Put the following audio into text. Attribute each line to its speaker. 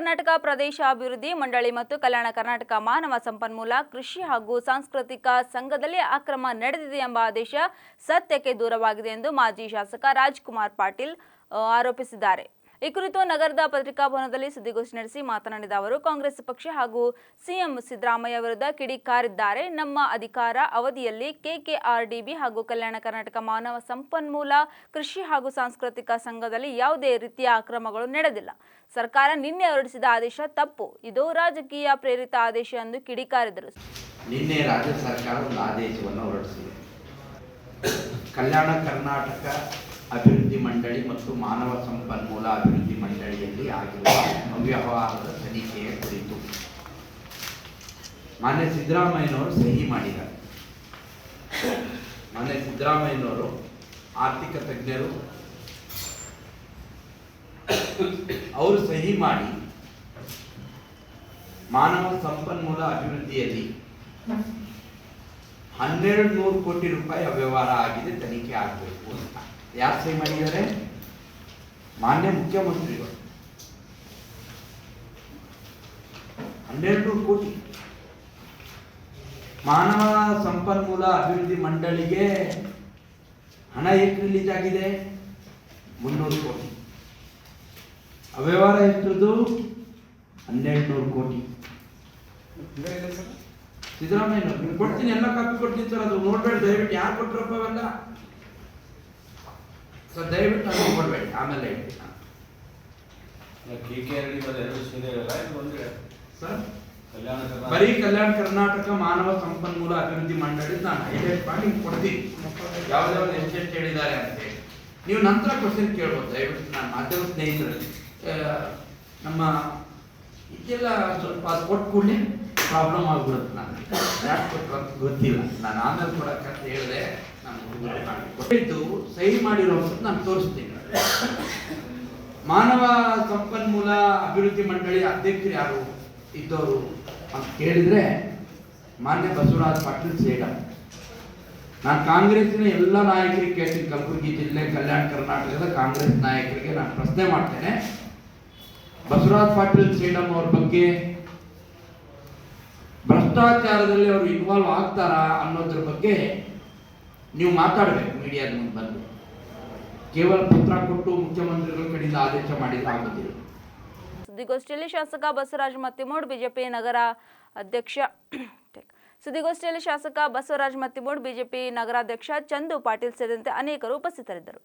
Speaker 1: ಕರ್ನಾಟಕ ಪ್ರದೇಶ ಅಭಿವೃದ್ಧಿ ಮಂಡಳಿ ಮತ್ತು ಕಲ್ಯಾಣ ಕರ್ನಾಟಕ ಮಾನವ ಸಂಪನ್ಮೂಲ ಕೃಷಿ ಹಾಗೂ ಸಾಂಸ್ಕೃತಿಕ ಸಂಘದಲ್ಲಿ ಅಕ್ರಮ ನಡೆದಿದೆ ಎಂಬ ಆದೇಶ ಸತ್ಯಕ್ಕೆ ದೂರವಾಗಿದೆ ಎಂದು ಮಾಜಿ ಶಾಸಕ ರಾಜ್ಕುಮಾರ್ ಪಾಟೀಲ್ ಆರೋಪಿಸಿದ್ದಾರೆ. ಈ ಕುರಿತು ನಗರದ ಪತ್ರಿಕಾಭವನದಲ್ಲಿ ಸುದ್ದಿಗೋಷ್ಠಿ ನಡೆಸಿ ಮಾತನಾಡಿದ ಅವರು, ಕಾಂಗ್ರೆಸ್ ಪಕ್ಷ ಹಾಗೂ ಸಿಎಂ ಸಿದ್ದರಾಮಯ್ಯ ವಿರುದ್ಧ ಕಿಡಿಕಾರಿದ್ದಾರೆ. ನಮ್ಮ ಅಧಿಕಾರ ಅವಧಿಯಲ್ಲಿ ಕೆಕೆಆರ್ಡಿಬಿ ಹಾಗೂ ಕಲ್ಯಾಣ ಕರ್ನಾಟಕ ಮಾನವ ಸಂಪನ್ಮೂಲ ಕೃಷಿ ಹಾಗೂ ಸಾಂಸ್ಕೃತಿಕ ಸಂಘದಲ್ಲಿ ಯಾವುದೇ ರೀತಿಯ ಅಕ್ರಮಗಳು ನಡೆದಿಲ್ಲ. ಸರ್ಕಾರ ನಿನ್ನೆ ಹೊರಡಿಸಿದ ಆದೇಶ ತಪ್ಪು. ಇದು ರಾಜಕೀಯ ಪ್ರೇರಿತ ಆದೇಶ ಎಂದು ಕಿಡಿಕಾರಿದರು.
Speaker 2: ನಿನ್ನೆ ರಾಜ್ಯ ಸರ್ಕಾರ ಒಂದು ಆದೇಶವನ್ನು ಹೊರಡಿಸಿದೆ. ಕಲ್ಯಾಣ ಕರ್ನಾಟಕ ಅಭಿವೃದ್ಧಿ ಮಂಡಳಿ ಮತ್ತು ಮಾನವ ಸಂಪನ್ಮೂಲ ಅಭಿವೃದ್ಧಿ ಮಂಡಳಿಯಲ್ಲಿ ಆಗಿರುವ ಅವ್ಯವಹಾರದ ತನಿಖೆಯ ಕುರಿತು ಮಾನ್ಯ ಸಿದ್ದರಾಮಯ್ಯನವರು ಸಹಿ ಮಾಡಿದ್ದಾರೆ. ಮಾನ್ಯ ಸಿದ್ದರಾಮಯ್ಯನವರು ಆರ್ಥಿಕ ತಜ್ಞರು, ಅವರು ಸಹಿ ಮಾಡಿ ಮಾನವ ಸಂಪನ್ಮೂಲ ಅಭಿವೃದ್ಧಿಯಲ್ಲಿ 1200 ಕೋಟಿ ರೂಪಾಯಿ ಅವ್ಯವಹಾರ ಆಗಿದೆ, ತನಿಖೆ ಆಗಬೇಕು ಅಂತ ಯಾರು ಸಹಿ ಮಾಡಿದ್ದಾರೆ? ಮಾನ್ಯ ಮುಖ್ಯಮಂತ್ರಿಗಳು. 1200 ಕೋಟಿ ಮಾನವ ಸಂಪನ್ಮೂಲ ಅಭಿವೃದ್ಧಿ ಮಂಡಳಿಗೆ ಹಣ ಎಷ್ಟು ರಿಲೀಸ್ ಆಗಿದೆ? 300 ಕೋಟಿ. ಅವ್ಯವಹಾರ ಎಷ್ಟರದ್ದು? 1200 ಕೋಟಿ. ಸಿದ್ದರಾಮಯ್ಯ ಕೊಡ್ತೀನಿ, ಎಲ್ಲ ಕಾಪಿ ಕೊಡ್ತೀನಿ ಸರ್, ಅದು ನೋಡ್ಬೇಡಿ ದಯವಿಟ್ಟು. ಯಾರು ಕೊಟ್ಟರಪ್ಪ ಅವೆಲ್ಲ ಸರ್? ದಯವಿಟ್ಟು ನಾನು ಕೊಡ್ಬೇಡಿ, ಆಮೇಲೆ ಹೇಳ್ತೀನಿ ಸರ್. ಬರೀ ಕಲ್ಯಾಣ ಕರ್ನಾಟಕ ಮಾನವ ಸಂಪನ್ಮೂಲ ಅಭಿವೃದ್ಧಿ ಮಂಡಳಿ ನಾನು ಹೈಲೈಟ್ ಮಾಡಿ ಕೊಡ್ತೀನಿ, ಯಾವ್ದಾವ್ದು ಎಷ್ಟು ಹೇಳಿದ್ದಾರೆ ಅಂತ ಹೇಳಿ. ನೀವು ನಂತರ ಕ್ವಶನ್ ಕೇಳ್ಬೋದು ದಯವಿಟ್ಟು. ನಾನು ಮಾಧ್ಯಮ ಸ್ನೇಹಿತರಲ್ಲಿ ನಮ್ಮ ಇದೆಲ್ಲ ಸ್ವಲ್ಪ ಅದು ಕೊಟ್ಟು ಕೂಡಲೇ ಪ್ರಾಬ್ಲಮ್ ಆಗ್ಬಿಡುತ್ತೆ. ನಾನು ಯಾಕೆ ಕೊಟ್ಟರು ಗೊತ್ತಿಲ್ಲ, ನಾನು ಆಮೇಲೆ ಕೊಡಕ್ಕಂತ ಹೇಳಿದೆ. ನಾನು ಸಹಿ ಮಾಡಿರೋ ನಾನು ತೋರಿಸ್ತೀನಿ. ಮಾನವ ಸಂಪನ್ಮೂಲ ಅಭಿವೃದ್ಧಿ ಮಂಡಳಿ ಅಧ್ಯಕ್ಷರು ಯಾರು ಇದ್ದವರು ಅಂತ ಕೇಳಿದ್ರೆ ಮಾನ್ಯ ಬಸವರಾಜ ಪಾಟೀಲ್ ಸೇಡಂ. ನಾನು ಕಾಂಗ್ರೆಸ್ಸಿನ ಎಲ್ಲ ನಾಯಕರಿಗೆ ಕೇಳ್ತೀನಿ, ಕಲಬುರಗಿ ಜಿಲ್ಲೆ ಕಲ್ಯಾಣ ಕರ್ನಾಟಕದ ಕಾಂಗ್ರೆಸ್ ನಾಯಕರಿಗೆ ನಾನು ಪ್ರಶ್ನೆ ಮಾಡ್ತೇನೆ. ಬಸವರಾಜ ಪಾಟೀಲ್ ಸೇಡಂ ಅವ್ರ ಬಗ್ಗೆ ಭ್ರಷ್ಟಾಚಾರದಲ್ಲಿ ಅವರು ಇನ್ವಾಲ್ವ್ ಆಗ್ತಾರಾ ಅನ್ನೋದ್ರ ಬಗ್ಗೆ ನೀವು ಮಾತಾಡಬೇಕು ಮೀಡಿಯಾದ ಮುಂದೆ ಬಂದು. ಕೇವಲ ಪತ್ರ ಕೊಟ್ಟು ಮುಖ್ಯಮಂತ್ರಿಗಳ ಕಡೆಯಿಂದ ಆದೇಶ ಮಾಡಿದ್ರೆ ಆಗುತ್ತಿಲ್ಲ.
Speaker 1: ಸುದ್ದಿಗೋಷ್ಠಿಯಲ್ಲಿ ಶಾಸಕ ಬಸವರಾಜ ಮತ್ತಿಮೂಡ್ ಬಿಜೆಪಿ ನಗರ ಅಧ್ಯಕ್ಷ ಸುದ್ದಿಗೋಷ್ಠಿಯಲ್ಲಿ ಶಾಸಕ ಬಸವರಾಜ ಮತ್ತಿಮೂಡ್ ಬಿಜೆಪಿ ನಗರಾಧ್ಯಕ್ಷ ಚಂದು ಪಾಟೀಲ್ ಸೇರಿದಂತೆ ಅನೇಕರು ಉಪಸ್ಥಿತರಿದ್ದರು.